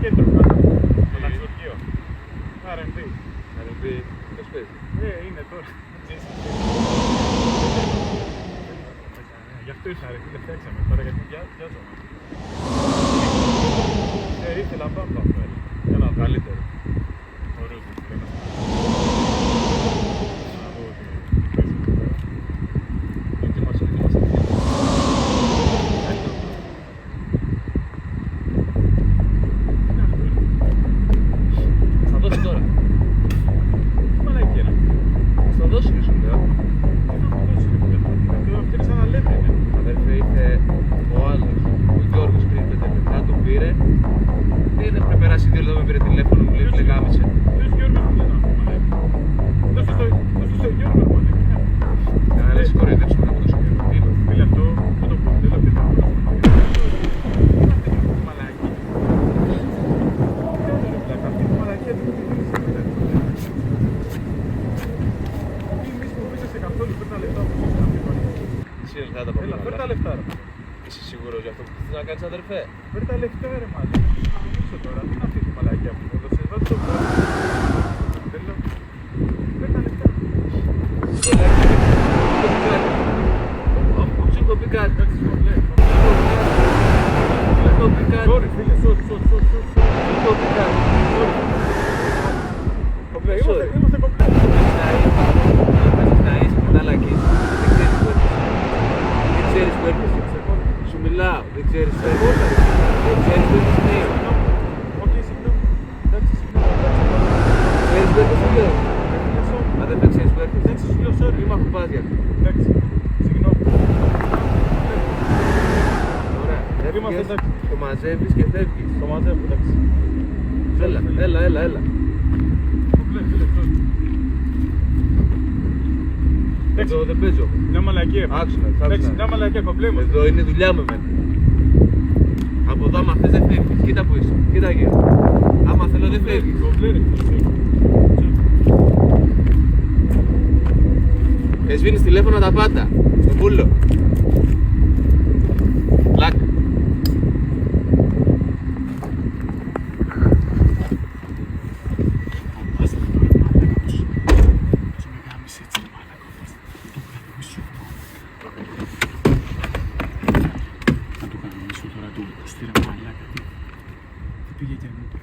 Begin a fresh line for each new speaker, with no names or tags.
Κέντρο κάτω, Μεταξουργείο. R&B.
R&B, πώς παίζει.
Είναι τώρα. Γι' αυτό ήρθα ρε φίλε, φτιάξαμε τώρα γιατί βιάζομαι. Ήθελα μπάμπα πέρα. Για να καλύτερο. Ωραίο το θέμα.
Ετοίμασε. Θα δώσει τώρα.
Μαλακία ρε.
Θα δώσει σου λέω.
Αυτό είναι σαν να λέτε.
Αδερφέ, ήρθε ο άλλος, ο Γιώργος πριν 5 λεπτά, τον πήρε. Δεν έπρεπε να περάσει 2 λεπτά, με πήρε τηλέφωνο, μου λέει φλεγάμισε.
Ποιος Γιώργος μου λες να πούμε, μαλακία. Δώσε στο Γιώργο, μαλακία.
Να λες κοροϊδέψουμε να δώσω Γιώργο.
Φίλε αυτό, δεν το πω, δεν το πει. Μαλακία. Αυτή τη μαλακία δεν μου καθόλου, φέρ' τα λεφτά μου.
Σίγουρα θα τα
Έλα, φέρ' τα
πάμε.
λεφτά ρε.
Είσαι σίγουρος για αυτό που θες να κάνεις αδερφέ.
Φέρ' τα λεφτά ρε μάλλον. Να μιλήσω τώρα. Τι είναι αυτή τη μαλακιά που μου έδωσες. Βάζω το πρώτο. Θέλω. Φέρ' τα λεφτά.
Μου σου έχω πει κάτι.
Εντάξει, κομπλέ.
Μου έχω πει κάτι.
Sorry φίλε, sorry.
Μου έχω πει κάτι.
Κομπλέ, είμαστε κομπλέ.
Να είσαι μεταλλακής. Δεν ξέρεις που έρχεσαι. Σου μιλάω. Δεν ξέρεις που έρχεσαι. Δεν ξέρεις που έρχεσαι.
Οκ, συγγνώμη. Εντάξει, συγγνώμη.
Ξέρεις που έρχεσαι λέω. Μα δεν ξέρεις που έρχεσαι.
Εντάξει, σου λέω sorry.
Μη μ' ακουμπάς για αυτό.
Εντάξει, συγγνώμη.
Ωραία.
Είμαστε
Έφυγες,
εντάξει.
το μαζεύεις και φεύγεις.
Το μαζεύω, εντάξει.
Έλα.
Κομπλέ, φίλε, sorry.
Εδώ δεν παίζω.
Μια μαλακία.
Άκουσα,
Εντάξει, μια μαλακία, κομπλέ μου.
Εδώ είναι δουλειά μου εμένα. Από εδώ άμα θες δεν φεύγεις. Κοίτα που είσαι. Κοίτα γύρω. Άμα θέλω δεν φεύγεις.
Κομπλέ, ρε.
Σβήνεις τηλέφωνα τα πάντα. Στο πούλο. Λάκ.
Να του κανονίσω τώρα του στήρα μαλάκα. Τι πήγε και μου το